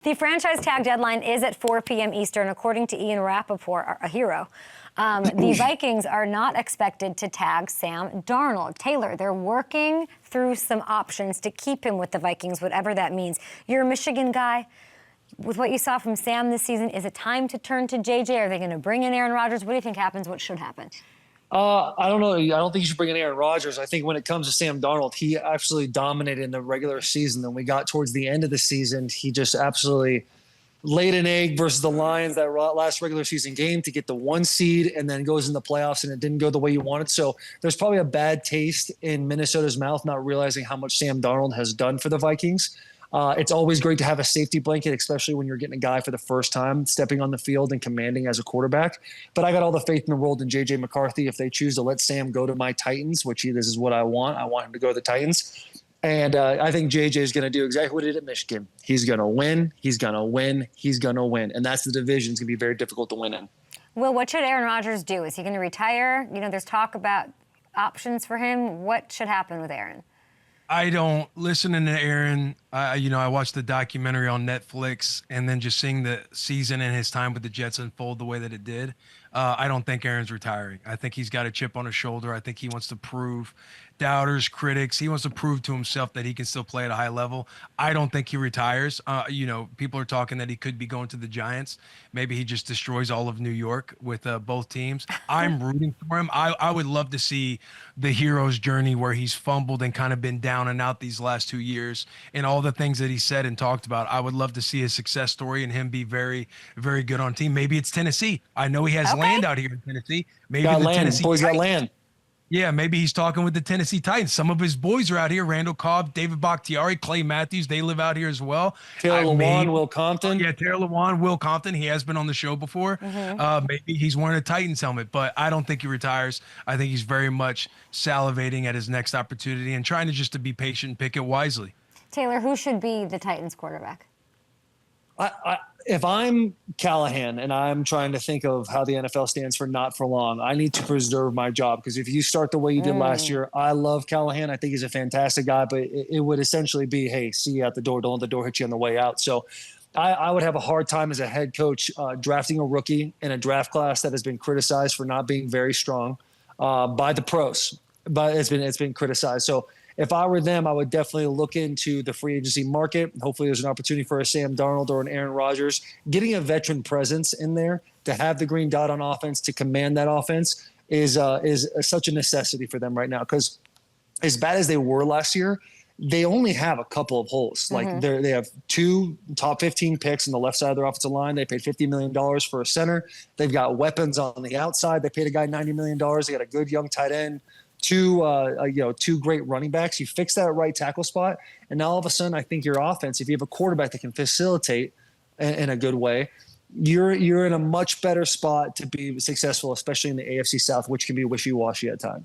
The franchise tag deadline is at 4 p.m. Eastern, according to Ian Rappaport, a hero. The Vikings are not expected to tag Sam Darnold. Taylor, they're working through some options to keep him with the Vikings, whatever that means. You're a Michigan guy. With what you saw from Sam this season, is it time to turn to JJ? Are they going to bring in Aaron Rodgers? What do you think happens? What should happen? I don't know. I don't think you should bring in Aaron Rodgers. I think when it comes to Sam Darnold, he absolutely dominated in the regular season. Then we got towards the end of the season, he just absolutely laid an egg versus the Lions that last regular season game to get the 1 seed, and then goes in the playoffs and it didn't go the way you wanted. So there's probably a bad taste in Minnesota's mouth, not realizing how much Sam Darnold has done for the Vikings. It's always great to have a safety blanket, especially when you're getting a guy for the first time stepping on the field and commanding as a quarterback. But I got all the faith in the world in J.J. McCarthy. If they choose to let Sam go to my Titans, which this is what I want him to go to the Titans. And I think J.J. is going to do exactly what he did at Michigan. He's going to win. He's going to win. He's going to win. And that's the division. It's going to be very difficult to win in. Will, what should Aaron Rodgers do? Is he going to retire? You know, there's talk about options for him. What should happen with Aaron? I don't listening to Aaron. I watched the documentary on Netflix, and then just seeing the season and his time with the Jets unfold the way that it did. I don't think Aaron's retiring. I think he's got a chip on his shoulder. I think he wants to prove doubters, critics. He wants to prove to himself that he can still play at a high level. I don't think he retires. People are talking that he could be going to the Giants. Maybe he just destroys all of New York with both teams. I'm rooting for him. I would love to see the hero's journey where he's fumbled and kind of been down and out these last 2 years, and all the things that he said and talked about. I would love to see his success story and him be very, very good on team. Maybe it's Tennessee. I know he has land out here in Tennessee. Maybe got the land. Tennessee Boys got Titans. land. Yeah, maybe he's talking with the Tennessee Titans. Some of his boys are out here. Randall Cobb, David Bakhtiari, Clay Matthews. They live out here as well. Taylor Lewan, Will Compton. Yeah, Taylor Lewan, Will Compton. He has been on the show before. Maybe he's wearing a Titans helmet, but I don't think he retires. I think he's very much salivating at his next opportunity and trying to be patient and pick it wisely. Taylor, who should be the Titans quarterback? If I'm Callahan and I'm trying to think of how the NFL stands for not for long, I need to preserve my job, because if you start the way you did last year, I love Callahan. I think he's a fantastic guy, but it would essentially be, hey, see you at the door. Don't let the door hit you on the way out. So I would have a hard time as a head coach drafting a rookie in a draft class that has been criticized for not being very strong by the pros, but it's been criticized. So if I were them, I would definitely look into the free agency market. Hopefully there's an opportunity for a Sam Darnold or an Aaron Rodgers. Getting a veteran presence in there to have the green dot on offense, to command that offense is such a necessity for them right now, because as bad as they were last year, they only have a couple of holes. Like they have 2 top 15 picks on the left side of their offensive line. They paid $50 million for a center. They've got weapons on the outside. They paid a guy $90 million. They got a good young tight end. Two great running backs. You fix that right tackle spot, and now all of a sudden, I think your offense, if you have a quarterback that can facilitate in a good way, you're in a much better spot to be successful, especially in the AFC South, which can be wishy-washy at times.